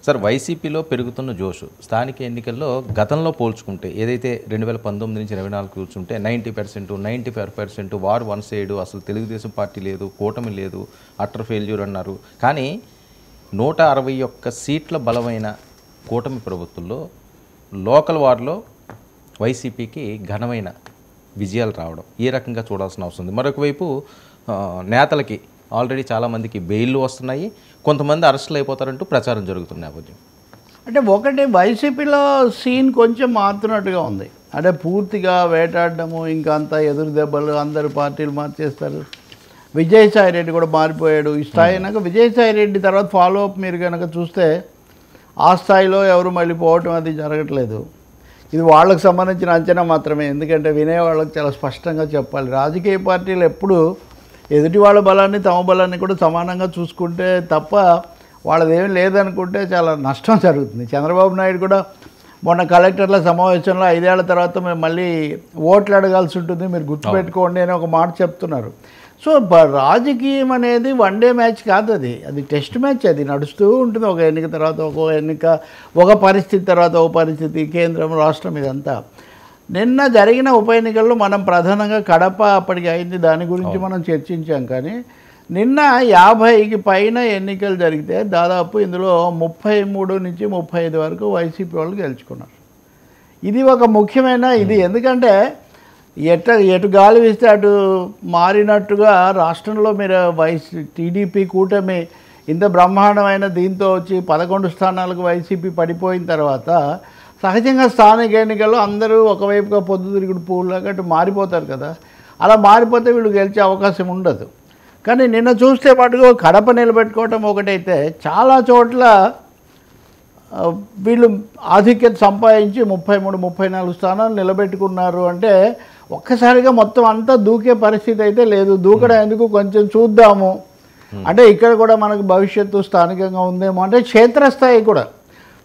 Sir వైసీపీలో పెరుగుతున్న జోషు స్థానిక ఎన్నికల్లో గతంలో పోల్చుకుంటే ఏదైతే 2019 నుంచి 24 కూర్చుంటే 90%, 95% వార్ వన్ సైడ్, అసలు తెలుగుదేశం పార్టీ లేదు, కూటమి లేదు, అటర్ ఫెయిల్యూర్ అన్నారు. కానీ 161 సీట్ల బలమైన కూటమి ప్రభుత్వంలో లోకల్ వార్లో వైసీపీకి ఘనమైన విజయాలు రావడం ఏ రకంగా చూడాల్సిన అవసరం ఉంది. మరొక వైపు నేతలకి ఆల్రెడీ చాలామందికి బెయిల్లు వస్తున్నాయి, కొంతమంది అరెస్టులు అయిపోతారంటూ ప్రచారం జరుగుతున్న నేపథ్యం. అంటే ఒకటి వైసీపీలో సీన్ కొంచెం మారుతున్నట్టుగా ఉంది. అంటే పూర్తిగా వేటాడడము, ఇంకా అంతా ఎదురు దెబ్బలు, అందరు పార్టీలు మార్చేస్తారు. విజయసాయి రెడ్డి కూడా మారిపోయాడు. ఈ స్థాయి అయినాక విజయసాయి రెడ్డి తర్వాత ఫాలో అప్ మీరు కనుక చూస్తే ఆ స్థాయిలో ఎవరు మళ్ళీ పోవటం అది జరగట్లేదు. ఇది వాళ్ళకు సంబంధించిన అంచనా మాత్రమే. ఎందుకంటే వినేవాళ్ళకి చాలా స్పష్టంగా చెప్పాలి. రాజకీయ పార్టీలు ఎప్పుడు ఎదుటి వాళ్ళ బలాన్ని తమ బలాన్ని కూడా సమానంగా చూసుకుంటే తప్ప వాళ్ళదేమీ లేదనుకుంటే చాలా నష్టం జరుగుతుంది. చంద్రబాబు నాయుడు కూడా మొన్న కలెక్టర్ల సమావేశంలో 5 ఏళ్ల తర్వాత మేము మళ్ళీ ఓట్లు అడగాల్సి ఉంటుంది, మీరు గుర్తుపెట్టుకోండి అని ఒక మాట చెప్తున్నారు. సో రాజకీయం అనేది వన్ డే మ్యాచ్ కాదు, అది టెస్ట్ మ్యాచ్. అది నడుస్తూ ఉంటుంది. ఒక ఎన్నిక తర్వాత ఒక ఎన్నిక, ఒక పరిస్థితి తర్వాత ఒక పరిస్థితి, కేంద్రం రాష్ట్రం ఇదంతా. నిన్న జరిగిన ఉప ఎన్నికల్లో మనం ప్రధానంగా కడప అప్పటికి అయింది, దాని గురించి మనం చర్చించాం. కానీ నిన్న 50కి పైన ఎన్నికలు జరిగితే దాదాపు ఇందులో 33 నుంచి 35 వరకు వైసీపీ వాళ్ళు గెలుచుకున్నారు. ఇది ఒక ముఖ్యమైన ఇది. ఎందుకంటే ఎటు గాలి వీస్తే అటు మారినట్టుగా రాష్ట్రంలో మీరు టీడీపీ కూటమి ఇంత బ్రహ్మాండమైన దీంతో వచ్చి 11 స్థానాలకు వైసీపీ పడిపోయిన తర్వాత సహజంగా స్థానిక ఎన్నికల్లో అందరూ ఒకవైపుగా పొద్దుతిరుగుడు పువ్వులాగా అటు మారిపోతారు కదా. అలా మారిపోతే వీళ్ళు గెలిచే అవకాశం ఉండదు. కానీ నిన్న చూస్తే మటుకు కడప నిలబెట్టుకోవటం ఒకటైతే చాలా చోట్ల వీళ్ళు ఆధిక్యత సంపాదించి 33-34 స్థానాలు నిలబెట్టుకున్నారు. అంటే ఒక్కసారిగా మొత్తం అంతా దూకే పరిస్థితి అయితే లేదు. దూకడం ఎందుకు, కొంచెం చూద్దాము అంటే ఇక్కడ కూడా మనకు భవిష్యత్తు స్థానికంగా ఉందేమో. అంటే క్షేత్రస్థాయి కూడా,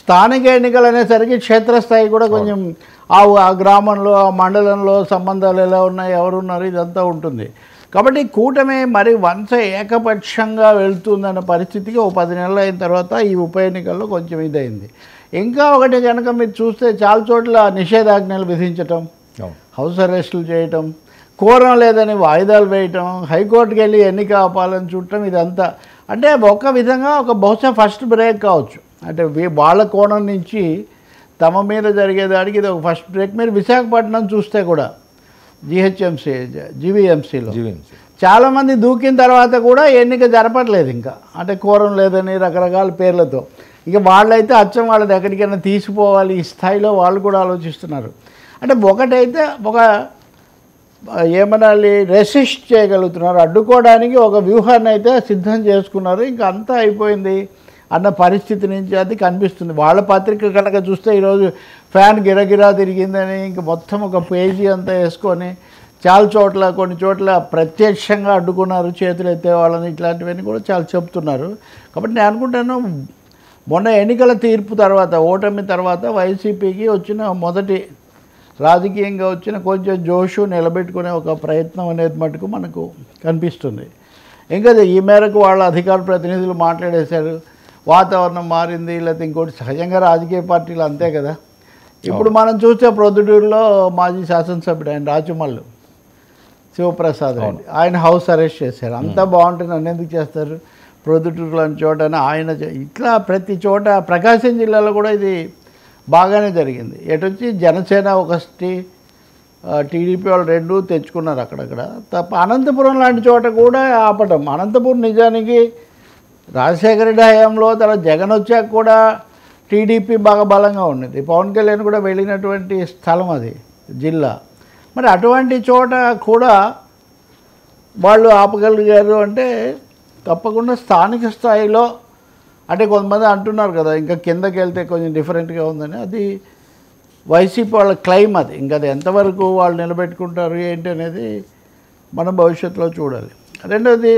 స్థానిక ఎన్నికలు అనేసరికి క్షేత్రస్థాయి కూడా కొంచెం ఆ గ్రామంలో, ఆ మండలంలో సంబంధాలు ఎలా ఉన్నాయి, ఎవరున్నారు, ఇదంతా ఉంటుంది. కాబట్టి కూటమి మరి ఏకపక్షంగా వెళ్తుందన్న పరిస్థితికి 10 నెలలు అయిన తర్వాత ఈ ఉప ఎన్నికల్లో కొంచెం ఇదైంది. ఇంకా ఒకటి కనుక మీరు చూస్తే చాలా చోట్ల నిషేధాజ్ఞలు విధించటం, హౌస్ అరెస్టులు చేయటం, కోరం లేదని వాయిదాలు వేయటం, హైకోర్టుకి వెళ్ళి ఎన్నిక ఆపాలని చూడటం, ఇదంతా అంటే ఒక విధంగా ఒక బహుశా ఫస్ట్ బ్రేక్ కావచ్చు. అంటే వాళ్ళ కోణం నుంచి తమ మీద జరిగేదానికి ఇది ఒక ఫస్ట్ బ్రేక్. మీరు విశాఖపట్నం చూస్తే కూడా జీవీఎంసీలో చాలామంది దూకిన తర్వాత కూడా ఎన్నిక జరపట్లేదు ఇంకా. అంటే కోరం లేదని రకరకాల పేర్లతో. ఇక వాళ్ళైతే అచ్చం వాళ్ళది ఎక్కడికైనా తీసిపోవాలి ఈ స్థాయిలో వాళ్ళు కూడా ఆలోచిస్తున్నారు. అంటే ఒకటైతే ఒక ఏమనాలి, రెసిస్ట్ చేయగలుగుతున్నారు, అడ్డుకోవడానికి ఒక వ్యూహాన్ని అయితే సిద్ధం చేసుకున్నారు. ఇంకా అంతా అయిపోయింది అన్న పరిస్థితి నుంచి అది కనిపిస్తుంది. వాళ్ళ పత్రిక కనుక చూస్తే ఈరోజు ఫ్యాన్ గిరగిరా తిరిగిందని ఇంక మొత్తం ఒక పేజీ అంతా వేసుకొని చాలా చోట్ల కొన్ని చోట్ల ప్రత్యక్షంగా అడ్డుకున్నారు, చేతులు ఎత్తే వాళ్ళని, ఇట్లాంటివన్నీ కూడా చాలా చెప్తున్నారు. కాబట్టి నేను అనుకుంటాను మొన్న ఎన్నికల తీర్పు తర్వాత, ఓటమి తర్వాత వైసీపీకి వచ్చిన మొదటి రాజకీయంగా వచ్చిన కొంచెం జోషు నిలబెట్టుకునే ఒక ప్రయత్నం అనేది మటుకు మనకు కనిపిస్తుంది. ఇంకా ఈ మేరకు వాళ్ళ అధికార ప్రతినిధులు మాట్లాడేశారు, వాతావరణం మారింది, లేకపోతే ఇంకోటి. సహజంగా రాజకీయ పార్టీలు అంతే కదా. ఇప్పుడు మనం చూస్తే ప్రొద్దుటూరులో మాజీ శాసనసభ్యుడు ఆయన రాచమల్లు శివప్రసాద్ రెడ్డి, ఆయన హౌస్ అరెస్ట్ చేశారు. అంతా బాగుంటుంది, నన్ను ఎందుకు చేస్తారు ప్రొద్దుటూరులో అని చోట ఆయన. ఇట్లా ప్రతి చోట ప్రకాశం జిల్లాలో కూడా ఇది బాగానే జరిగింది. ఎటొచ్చి జనసేన ఒకటి, టీడీపీ వాళ్ళు 2 తెచ్చుకున్నారు అక్కడక్కడ తప్ప. అనంతపురం లాంటి చోట కూడా ఆపటం. అనంతపురం నిజానికి రాజశేఖర రెడ్డి హయాంలో తర్వాత జగన్ వచ్చాక కూడా టీడీపీ బాగా బలంగా ఉండేది. పవన్ కళ్యాణ్ కూడా వెళ్ళినటువంటి స్థలం అది జిల్లా. మరి అటువంటి చోట కూడా వాళ్ళు ఆపగలిగారు అంటే తప్పకుండా స్థానిక స్థాయిలో. అంటే కొంతమంది అంటున్నారు కదా ఇంకా కిందకి వెళ్తే కొంచెం డిఫరెంట్గా ఉందని. అది వైసీపీ వాళ్ళ క్లెయిమ్. అది ఇంకా అది ఎంతవరకు వాళ్ళు నిలబెట్టుకుంటారు ఏంటి అనేది మనం భవిష్యత్తులో చూడాలి. రెండోది,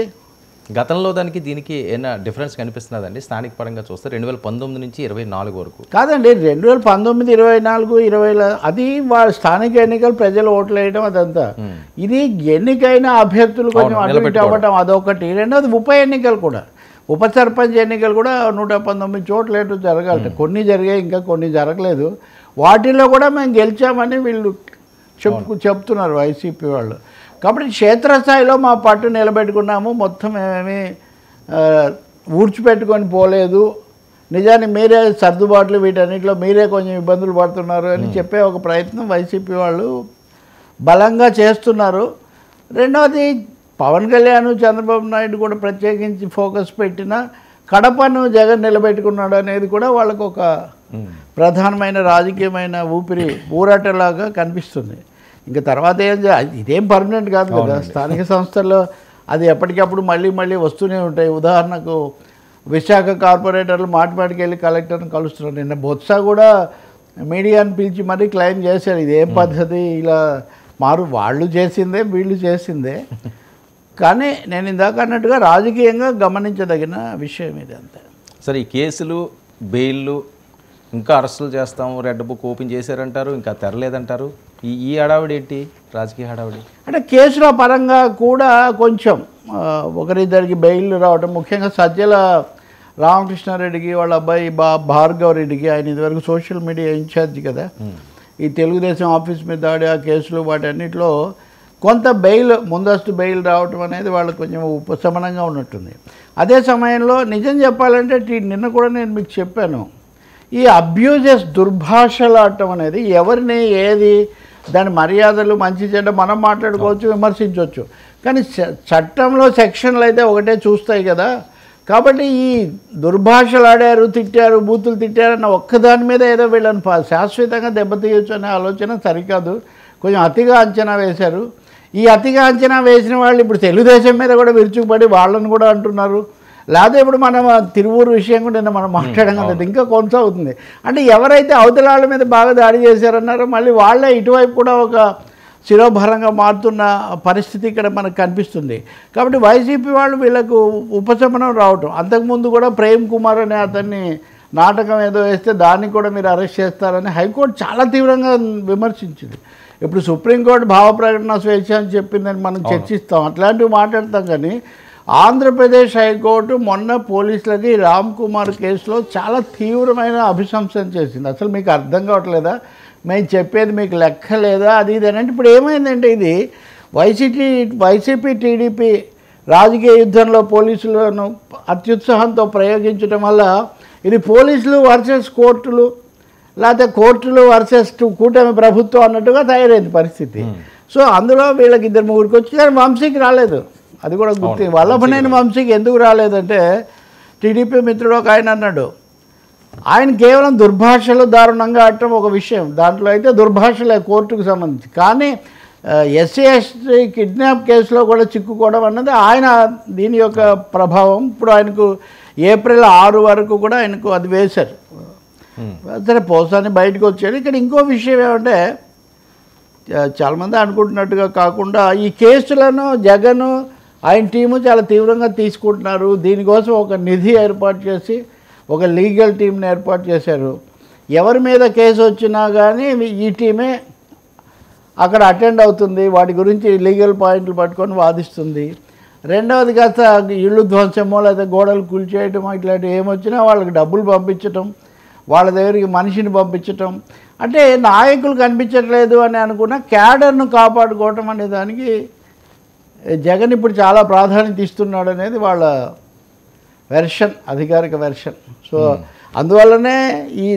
గతంలో దానికి దీనికి ఏమైనా డిఫరెన్స్ కనిపిస్తున్నదండి స్థానిక పరంగా చూస్తే 2019 నుంచి 24 వరకు? కాదండి, 2019, 24, 20 అది వాళ్ళ స్థానిక ఎన్నికలు ప్రజలు ఓట్లు వేయడం అదంతా. ఇది ఎన్నికైన అభ్యర్థులు కొంచెం అడ్మిట్ అవ్వడం అదొకటి. రెండోది ఉప ఎన్నికలు కూడా. ఉప సర్పంచ్ ఎన్నికలు కూడా 119 చోట్ల ఏటో జరగాలి. కొన్ని జరిగాయి, ఇంకా కొన్ని జరగలేదు. వాటిల్లో కూడా మేము గెలిచామని వీళ్ళు చెప్తున్నారు వైసీపీ వాళ్ళు. కాబట్టి క్షేత్రస్థాయిలో మా పట్టు నిలబెట్టుకున్నాము, మొత్తం ఏమీ ఊడ్చిపెట్టుకొని పోలేదు, నిజానికి మీరే సర్దుబాట్లు వీటన్నిటిలో మీరే కొంచెం ఇబ్బందులు పడుతున్నారు అని చెప్పే ఒక ప్రయత్నం వైసీపీ వాళ్ళు బలంగా చేస్తున్నారు. రెండవది పవన్ కళ్యాణ్, చంద్రబాబు నాయుడు కూడా ప్రత్యేకించి ఫోకస్ పెట్టిన కడపను జగన్ నిలబెట్టుకున్నాడు అనేది కూడా వాళ్ళకు ఒక ప్రధానమైన రాజకీయమైన ఊరాటలాగా కనిపిస్తుంది. ఇంకా తర్వాత ఇదేం పర్మనెంట్ కాదు కదా, స్థానిక సంస్థల్లో అది ఎప్పటికప్పుడు మళ్ళీ వస్తూనే ఉంటాయి. ఉదాహరణకు విశాఖ కార్పొరేటర్లు మాటిమాటికి వెళ్ళి కలెక్టర్ని కలుస్తున్నారు. నిన్న బొత్స కూడా మీడియాని పిలిచి మరీ క్లెయిమ్ చేశారు, ఇదేం పద్ధతి, ఇలా వాళ్ళు చేసిందే వీళ్ళు చేసిందే. కానీ నేను ఇందాక అన్నట్టుగా రాజకీయంగా గమనించదగిన విషయం ఇది అంతే. సరే, ఈ కేసులు, బెయిల్లు, ఇంకా అరెస్టులు చేస్తాము, రెడ్ బుక్ ఓపెన్ చేశారంటారు, ఇంకా తెరలేదంటారు. ఈ హడావిడి ఏంటి, రాజకీయ హడావిడి? అంటే కేసుల పరంగా కూడా కొంచెం ఒకరిద్దరికి బెయిల్ రావటం, ముఖ్యంగా సజ్జల రామకృష్ణారెడ్డికి వాళ్ళ అబ్బాయి భార్గవ్ రెడ్డికి, ఆయన ఇదివరకు సోషల్ మీడియా ఇన్ఛార్జ్ కదా, ఈ తెలుగుదేశం ఆఫీస్ మీద దాడి ఆ కేసులు వాటన్నిటిలో కొంత ముందస్తు బెయిల్ రావటం అనేది వాళ్ళకి కొంచెం ఉపశమనంగా ఉన్నట్టుంది. అదే సమయంలో నిజం చెప్పాలంటే నిన్న కూడా నేను మీకు చెప్పాను, ఈ అబ్యూజెస్ దుర్భాషలాడటం అనేది ఎవరిని ఏది దాని మర్యాదలు మంచి చెడ్డ మనం మాట్లాడుకోవచ్చు, విమర్శించవచ్చు, కానీ చట్టంలో సెక్షన్లు అయితే ఒకటే చూస్తాయి కదా. కాబట్టి ఈ దుర్భాషలాడారు, తిట్టారు, బూతులు తిట్టారన్న ఒక్కదాని మీద ఏదో వీళ్ళని శాశ్వతంగా దెబ్బతీయచ్చు అనే ఆలోచన సరికాదు. కొంచెం అతిగా అంచనా వేశారు. ఈ అతిగా అంచనా వేసిన వాళ్ళు ఇప్పుడు తెలుగుదేశం మీద కూడా విరుచుకుపడి వాళ్ళని కూడా అంటున్నారు. లేదా ఇప్పుడు మనం తిరువూరు విషయం కూడా మనం మాట్లాడడం కదా, ఇంకా కొనసాగుతుంది. అంటే ఎవరైతే అవతల వాళ్ళ మీద బాగా దాడి చేశారన్నారో మళ్ళీ వాళ్ళే ఇటువైపు కూడా ఒక శిరోభారంగా మారుతున్న పరిస్థితి ఇక్కడ మనకు కనిపిస్తుంది. కాబట్టి వైసీపీ వాళ్ళు వీళ్ళకు ఉపశమనం రావటం, అంతకుముందు కూడా ప్రేమ్ కుమార్ అనే అతన్ని నాటకం ఏదో వేస్తే దాన్ని కూడా మీరు అరెస్ట్ చేస్తారని హైకోర్టు చాలా తీవ్రంగా విమర్శించింది. ఇప్పుడు సుప్రీంకోర్టు భావ ప్రకటన స్వేచ్ఛ అని చెప్పిందని మనం చర్చిస్తాం, అట్లాంటివి మాట్లాడతాం. కానీ ఆంధ్రప్రదేశ్ హైకోర్టు మొన్న పోలీసులకి రామ్ కుమార్ కేసులో చాలా తీవ్రమైన అభిశంసన చేసింది. అసలు మీకు అర్థం కావట్లేదా, మేము చెప్పేది మీకు లెక్క లేదా, అది ఇది అని. అంటే ఇప్పుడు ఏమైందంటే ఇది వైసీపీ టీడీపీ రాజకీయ యుద్ధంలో పోలీసులను అత్యుత్సాహంతో ప్రయోగించడం వల్ల ఇది పోలీసులు వర్సెస్ కోర్టులు, లేకపోతే కోర్టులు వర్సెస్ కూటమి ప్రభుత్వం అన్నట్టుగా తయారైంది పరిస్థితి. సో అందులో వీళ్ళకి 2-3 వచ్చి కానీ వంశీకి రాలేదు. అది కూడా గుర్తు. వల్లభనేని వంశీకి ఎందుకు రాలేదంటే టీడీపీ మిత్రుడు ఒక ఆయన అన్నాడు, ఆయన కేవలం దుర్భాషలు దారుణంగా ఆడటం ఒక విషయం, దాంట్లో అయితే దుర్భాషలే కోర్టుకు సంబంధించి. కానీ ఎస్సీ కిడ్నాప్ కేసులో కూడా చిక్కుకోవడం అన్నది ఆయన దీని యొక్క ప్రభావం. ఇప్పుడు ఆయనకు ఏప్రిల్ 6 వరకు కూడా ఆయనకు అది వేశారు. సరే పోసాని బయటకు వచ్చాడు. ఇక్కడ ఇంకో విషయం ఏమంటే చాలామంది అనుకుంటున్నట్టుగా కాకుండా ఈ కేసులను జగన్ ఆయన టీము చాలా తీవ్రంగా తీసుకుంటున్నారు. దీనికోసం ఒక నిధి ఏర్పాటు చేసి ఒక లీగల్ టీంని ఏర్పాటు చేశారు. ఎవరి మీద కేసు వచ్చినా కానీ ఈ టీమే అక్కడ అటెండ్ అవుతుంది, వాటి గురించి లీగల్ పాయింట్లు పట్టుకొని వాదిస్తుంది. రెండవది కాస్త ఇళ్ళు ధ్వంసమో లేదా గోడలు కూల్చేయటమో ఇట్లాంటివి ఏమొచ్చినా వాళ్ళకి డబ్బులు పంపించటం, వాళ్ళ దగ్గరికి మనిషిని పంపించటం. అంటే నాయకులు కనిపించట్లేదు అని అనుకున్న క్యాడర్ను కాపాడుకోవటం అనే దానికి జగన్ ఇప్పుడు చాలా ప్రాధాన్యత ఇస్తున్నాడు అనేది వాళ్ళ వెర్షన్, అధికారిక వెర్షన్. సో అందువల్లనే ఈ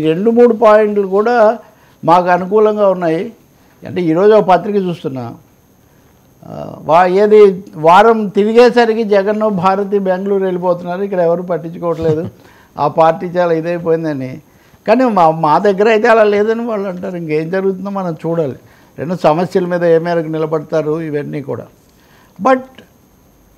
2-3 పాయింట్లు కూడా మాకు అనుకూలంగా ఉన్నాయి. అంటే ఈరోజు ఒక పత్రిక చూస్తున్నా, ఏది వారం తిరిగేసరికి జగన్ భారతి బెంగళూరు వెళ్ళిపోతున్నారు, ఇక్కడ ఎవరు పట్టించుకోవట్లేదు, ఆ పార్టీ చాలా ఇదైపోయిందని. కానీ మా దగ్గర అయితే అలా లేదని వాళ్ళు అంటారు. ఇంకేం జరుగుతుందో మనం చూడాలి. 2 సమస్యల మీద ఏ మేరకు నిలబడతారు ఇవన్నీ కూడా. బట్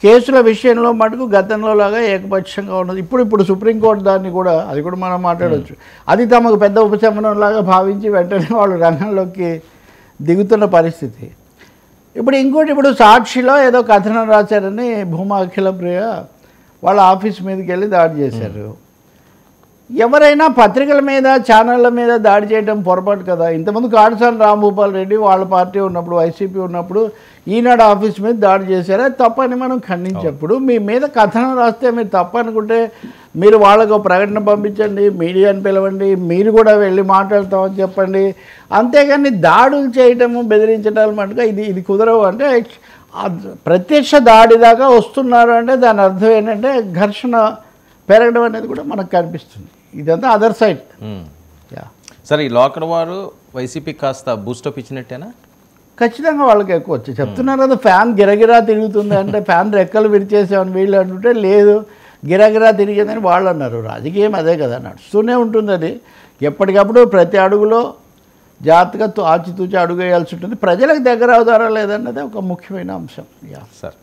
కేసుల విషయంలో మటుకు గతంలో లాగా ఏకపక్షంగా ఉన్నది. ఇప్పుడు సుప్రీంకోర్టు దాన్ని కూడా అది కూడా మనం మాట్లాడవచ్చు. అది తమకు పెద్ద ఉపశమనంలాగా భావించి వెంటనే వాళ్ళు రంగంలోకి దిగుతున్న పరిస్థితి. ఇప్పుడు సాక్షిలో ఏదో కథనం రాశారని భూమా అఖిల ప్రియ వాళ్ళ ఆఫీస్ మీదకి వెళ్ళి దాడి చేశారు. ఎవరైనా పత్రికల మీద ఛానళ్ళ మీద దాడి చేయడం పొరపాటు కదా. ఇంతకుముందు కాటసాని రాంభూపాల్ రెడ్డి వాళ్ళ పార్టీ ఉన్నప్పుడు వైసీపీ ఉన్నప్పుడు ఈనాడు ఆఫీస్ మీద దాడి చేశారు, అది తప్పని మనం ఖండించేప్పుడు మీ మీద కథనం రాస్తే మీరు తప్పనుకుంటే మీరు వాళ్ళకు ప్రకటన పంపించండి, మీడియాని పిలవండి, మీరు కూడా వెళ్ళి మాట్లాడతామని చెప్పండి. అంతేగాని దాడులు చేయటము బెదిరించడాలు మటుగా ఇది కుదరవు. అంటే ప్రత్యక్ష దాడి దాకా వస్తున్నారు అంటే దాని అర్థం ఏంటంటే ఘర్షణ పెరగడం అనేది కూడా మనకు కనిపిస్తుంది. ఇదంతా అదర్ సైడ్. సరే, ఈ లోకర్ వారు వైసీపీ కాస్త బూస్టప్ ఇచ్చినట్టేనా? ఖచ్చితంగా వాళ్ళకి ఎక్కువ వచ్చి చెప్తున్నారు కదా, ఫ్యాన్ గిరగిరా తిరుగుతుంది అంటే ఫ్యాన్ రెక్కలు విరిచేసామని వీళ్ళు అంటుంటే లేదు, గిరగిరా తిరిగిందని వాళ్ళు అన్నారు. రాజకీయం అదే కదా, నడుస్తూనే ఉంటుంది. అది ఎప్పటికప్పుడు ప్రతి అడుగులో జాగ్రత్తగా ఆచితూచి అడుగు వేయాల్సి ఉంటుంది. ప్రజలకు దగ్గర అవుతారా లేదన్నది ఒక ముఖ్యమైన అంశం. సార్